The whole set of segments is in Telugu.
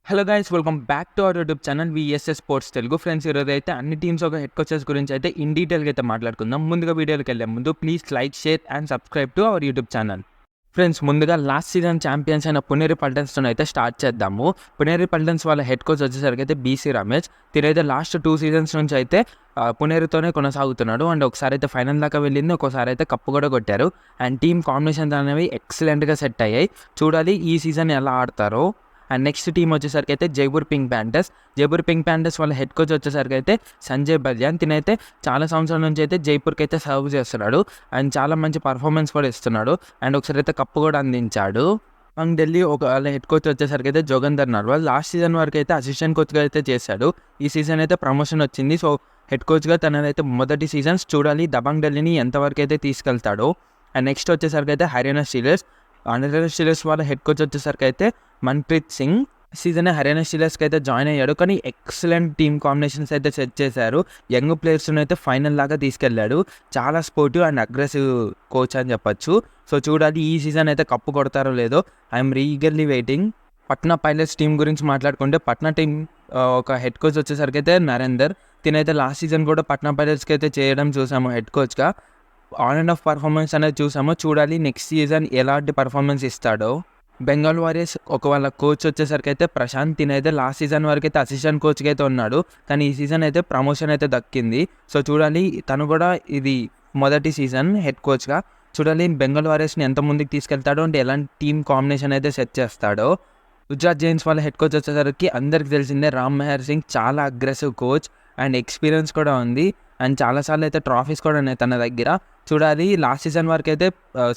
Hello guys, welcome back to our YouTube channel VSS sports Telugu. Friends, ఈరోజు అయితే అన్ని టీమ్స్ ఒక హెడ్ కోచెస్ గురించి అయితే ఇన్ డీటెయిల్గా అయితే మాట్లాడుకుందాం. ముందుగా వీడియోకి వెళ్ళే ముందు please like, share and subscribe to our YouTube channel. Friends, ముందుగా లాస్ట్ సీజన్ ఛాంపియన్స్ అయిన పునేరి పల్టన్స్తో అయితే స్టార్ట్ చేద్దాము. పునేరి పల్టన్స్ వాళ్ళ హెడ్ కోచ్ వచ్చేసరికి అయితే బీసీ రమేష్. తినైతే లాస్ట్ 2 సీజన్స్ నుంచి అయితే పునేరితోనే కొనసాగుతున్నాడు. అండ్ ఒకసారి అయితే ఫైనల్ దాకా వెళ్ళింది, ఒకసారి అయితే కప్పు కూడా కొట్టారు. అండ్ టీమ్ కాంబినేషన్స్ అనేవి ఎక్సలెంట్గా సెట్ అయ్యాయి. చూడాలి ఈ సీజన్ ఎలా ఆడతారో. అండ్ నెక్స్ట్ టీం వచ్చేసరికి అయితే జైపూర్ పింక్ ప్యాంథర్స్ వాళ్ళ హెడ్ కోచ్ వచ్చేసరికి అయితే సంజయ్ బల్యాన్. తినైతే చాలా సంవత్సరాల నుంచి అయితే జైపూర్కి అయితే సర్వ్ చేస్తున్నాడు అండ్ చాలా మంచి పర్ఫార్మెన్స్ కూడా ఇస్తున్నాడు. అండ్ ఒకసారి అయితే కప్పు కూడా అందించాడు. అండ్ ఢిల్లీ వాళ్ళ హెడ్ కోచ్ వచ్చేసరికి అయితే జోగేందర్ నర్వాల్. లాస్ట్ సీజన్ వరకు అయితే అసిస్టెంట్ కోచ్గా అయితే చేశాడు. ఈ సీజన్ అయితే ప్రమోషన్ వచ్చింది. సో హెడ్ కోచ్గా తనదైతే మొదటి సీజన్స్. చూడాలి దబాంగ్ ఢిల్లీని ఎంతవరకు అయితే తీసుకెళ్తాడో. అండ్ నెక్స్ట్ వచ్చేసరికి అయితే హర్యానా స్టీలర్స్ వాళ్ళ హెడ్ కోచ్ వచ్చేసరికి అయితే మన్ప్రీత్ సింగ్. సీజన్ హర్యానా స్టీలర్స్కి అయితే జాయిన్ అయ్యాడు, కానీ ఎక్సలెంట్ టీమ్ కాంబినేషన్స్ అయితే సెట్ చేశారు. యంగ్ ప్లేయర్స్ని అయితే ఫైనల్ లాగా తీసుకెళ్లాడు. చాలా స్పోర్టివ్ అండ్ అగ్రెసివ్ కోచ్ అని చెప్పొచ్చు. సో చూడాలి ఈ సీజన్ అయితే కప్పు కొడతారో లేదో. I'm eagerly waiting. Patna pilots team గురించి మాట్లాడుకుంటే పట్నా టీం ఒక హెడ్ కోచ్ వచ్చేసరికి అయితే నరేందర్. తినైతే లాస్ట్ సీజన్ కూడా పట్నా పైలట్స్కి అయితే చేయడం చూసాము హెడ్ కోచ్గా. ఆన్ అండ్ ఆఫ్ పర్ఫార్మెన్స్ అనేది చూసాము. చూడాలి నెక్స్ట్ సీజన్ ఎలాంటి పర్ఫార్మెన్స్ ఇస్తాడో. బెంగాల్ వారియర్స్ వాళ్ళ కోచ్ వచ్చేసరికి అయితే ప్రశాంత్. తినైతే లాస్ట్ సీజన్ వరకు అయితే అసిస్టెంట్ కోచ్గా అయితే ఉన్నాడు, కానీ ఈ సీజన్ అయితే ప్రమోషన్ అయితే దక్కింది. సో చూడాలి తను కూడా ఇది మొదటి సీజన్ హెడ్ కోచ్గా. చూడాలి బెంగాల్ వారియర్స్ని ఎంత ముందుకు తీసుకెళ్తాడో, అంటే ఎలాంటి టీమ్ కాంబినేషన్ అయితే సెట్ చేస్తాడో. గుజరాత్ జైన్స్ వాళ్ళ హెడ్ కోచ్ వచ్చేసరికి అందరికి తెలిసిందే రామ్ మెహర్ సింగ్. చాలా అగ్రెసివ్ కోచ్ అండ్ ఎక్స్పీరియన్స్ కూడా ఉంది. అండ్ చాలాసార్లు అయితే ట్రాఫీస్ కూడా ఉన్నాయి తన దగ్గర. చూడాలి లాస్ట్ సీజన్ వరకు అయితే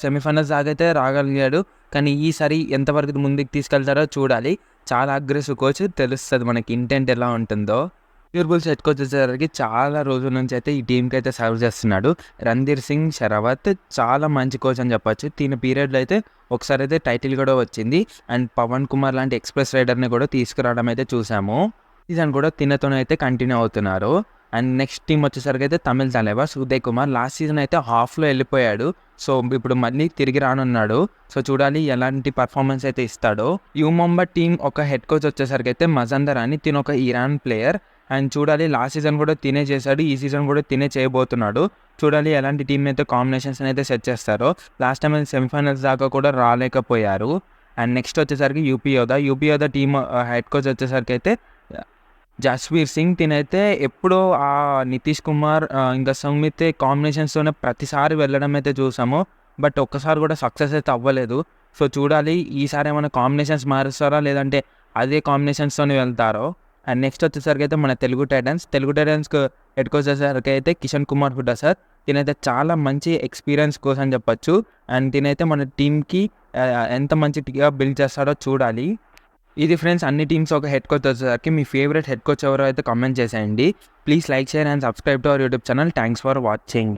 సెమీఫైనల్స్ దాకా అయితే రాగలిగాడు, కానీ ఈసారి ఎంతవరకు ముందుకు తీసుకెళ్తారో చూడాలి. చాలా అగ్రెసివ్ కోచ్, తెలుస్తుంది మనకి ఇంటెంట్ ఎలా ఉంటుందో. ప్యూర్ హెడ్ కోచ్ వచ్చేసరికి చాలా రోజుల నుంచి అయితే ఈ టీంకి అయితే సర్వ్ చేస్తున్నాడు రణ్ధీర్ సింగ్ షెరావత్. చాలా మంచి కోచ్ అని చెప్పొచ్చు. దీని పీరియడ్లో అయితే ఒకసారి అయితే టైటిల్ కూడా వచ్చింది. అండ్ పవన్ కుమార్ లాంటి ఎక్స్ప్రెస్ రైడర్ని కూడా తీసుకురావడం అయితే చూసాము. సీజన్ కూడా తినతోనే అయితే కంటిన్యూ అవుతున్నారు. అండ్ నెక్స్ట్ టీం వచ్చేసరికి అయితే తమిళ తలైవార్ ఉదయ్ కుమార్. లాస్ట్ సీజన్ అయితే హాఫ్లో వెళ్ళిపోయాడు, సో ఇప్పుడు మళ్ళీ తిరిగి రానున్నాడు. సో చూడాలి ఎలాంటి పర్ఫార్మెన్స్ అయితే ఇస్తాడో. యూమంబా టీం ఒక హెడ్ కోచ్ వచ్చేసరికి అయితే మజందర్ అని. తిన ఒక ఇరాన్ ప్లేయర్. అండ్ చూడాలి లాస్ట్ సీజన్ కూడా తినే చేశాడు, ఈ సీజన్ కూడా తినే చేయబోతున్నాడు. చూడాలి ఎలాంటి టీం అయితే కాంబినేషన్స్ అయితే సెట్ చేస్తారో. లాస్ట్ టైం సెమీఫైనల్స్ దాకా కూడా రాలేకపోయారు. అండ్ నెక్స్ట్ వచ్చేసరికి యూపీ యోధా టీం హెడ్ కోచ్ వచ్చేసరికి అయితే జస్వీర్ సింగ్. తినైతే ఎప్పుడో నితీష్ కుమార్ ఇంకా సంయుక్త కాంబినేషన్స్తోనే ప్రతిసారి వెళ్ళడం అయితే చూసాము, బట్ ఒక్కసారి కూడా సక్సెస్ అయితే అవ్వలేదు. సో చూడాలి ఈసారి ఏమైనా కాంబినేషన్స్ మారుస్తారా, లేదంటే అదే కాంబినేషన్స్తోనే వెళ్తారో. అండ్ నెక్స్ట్ వచ్చేసరికి అయితే మన తెలుగు టైటన్స్కి హెడ్ కోచ్ వచ్చేసరికి అయితే కిషన్ కుమార్ హుడ్డా సార్. తినైతే చాలా మంచి ఎక్స్పీరియన్స్ కోచ్ అని చెప్పొచ్చు. అండ్ తినైతే మన టీంకి ఎంత మంచిగా బిల్డ్ చేస్తాడో చూడాలి. ఇది ఫ్రెండ్స్ అన్ని టీమ్స్ ఒక హెడ్ కోచ్ వచ్చేసరికి మీ ఫేవరెట్ హెడ్ కోచ్ ఎవరో అయితే కామెంట్ చేసేయండి. Please like, share and subscribe to our YouTube channel. Thanks for watching.